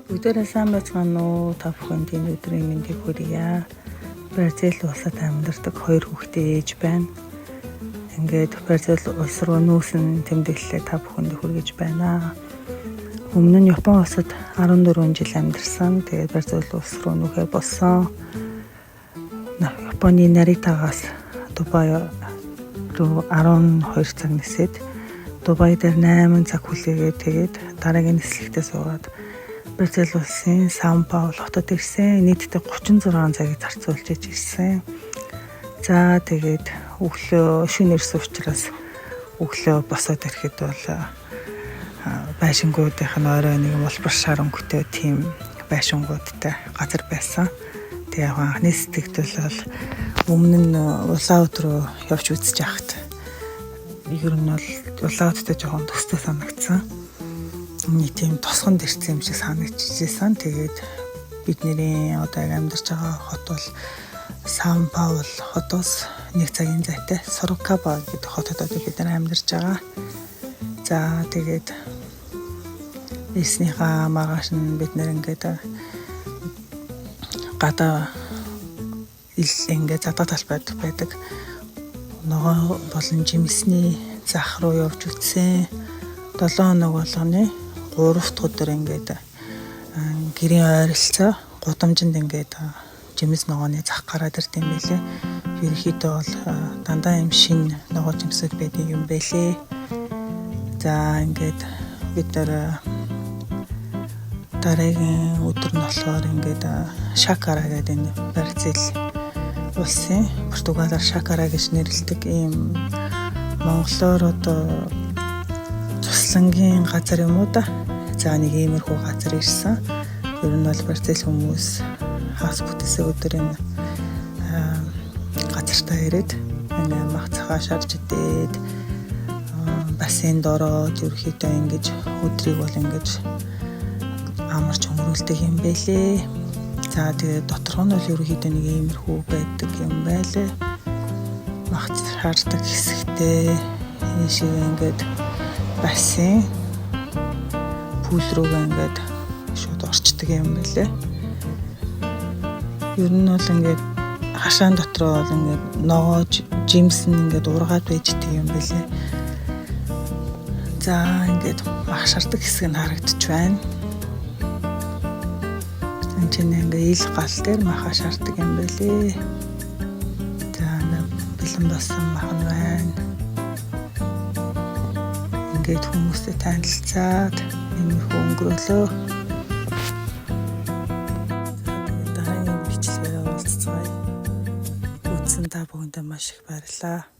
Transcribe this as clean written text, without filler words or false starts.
Бүгдээрээ сайн байцгаана уу? Та бүхэнд энэ өдрийн мэндийг хүргье. Бразил улсад амьдардаг 2 хүүхэдтэй ээж байна. Ингээд Бразил улс руу нүүсэн тэмдэглэлээ та бүхэнд хүргэж байна. Өмнө нь Япон улсад 14 жил амьдарсан. Тэгээд Бразил улс руу нүүхээ болсон. Японы Наритагаас Дубай руу 12 цаг нисээд Дубай дээр 8 цаг хүлээгээд тэгээд дараагийн нислэгтээ суугаад Бразил улсын Сан Паул хотод ирсэн. Нийтдээ 36 цагийг зарцуулж ирсэн. За тэгээд өглөө шөнө ирсэн учраас өглөө босоод ирэхэд бол байшингуудынх нь орой нэг улбар шар өнгөтэй тийм байшингуудтай газар байсан. Тэгээ анхны сэтгэл бол өмнө нь улаан өдрөө явж үзэж байхад ер нь бол улаан өдөртөө жоохон төстэй санагдсан. Нэг тийм тосгонд ирсэн юм шиг санагдчихсан. Тэгээд бидний одоо амьдарч байгаа хот бол Сан Паул хотоос 1 цагийн зайтай Сорокаба гэдэг хотод одоо бид нар амьдарч байгаа. За тэгээд эснийхаа маргааш нь бид нэр ингээд гадаа ингээд задаа талбайд байдаг ногоо болон жимсний зах руу явж үтсэн. 7 хоног болгоны 3 дахь өдөр ингээд гэрийн ойролцоо гудамжинд ингээд жимс ногооны зах гараад ирд юм байлээ. Ерөнхийдөө бол дандаа юм шин ногоо жимсүүд байдаг юм байлээ. За ингээд бид нар дараагийн өдөр нь болохоор ингээд Шакара гэдэг энэ Бразил улсын Португалаар Шакара гэж нэрлэдэг ийм монголоор одоо туслангийн газар юм уу да. За нэг иймэрхүү газар ирсэн. Ер нь бол Бразил хүмүүс хаас бүтээсээ өдөр энэ газартаа ирээд энэ мах цахаа шарж идээд бассейнд ороод ерөөхдөө ингэж өдрийг бол ингэж амарч өнгөрүүлдэг юм байлээ. За тэгээд доторх нь бол ерөөхдөө нэг иймэрхүү байдаг юм байлээ. Мах шардаг хэсэгтээ ийшээ ингэж бассейн пүүл рүү ингээд шууд орчдөг юм байлээ. Ер нь бол ингээд хашаан дотроо бол ингээд ногоо жимс нь ингээд ургаад байждаг юм байлээ. За ингээд мах шардаг хэсэг нь харагдаж байна. Энд чинь ингээд ил гал дээр маха шардаг юм байлээ. За бэлэн болсон мах нь байна. Ингээд хүмүүстэй танилцаад иймэрхүү өнгөрөөлөө. Дараагийн бичлэгээр уулзцгаая. Үзсэн та бүхэндээ маш их баярлалаа.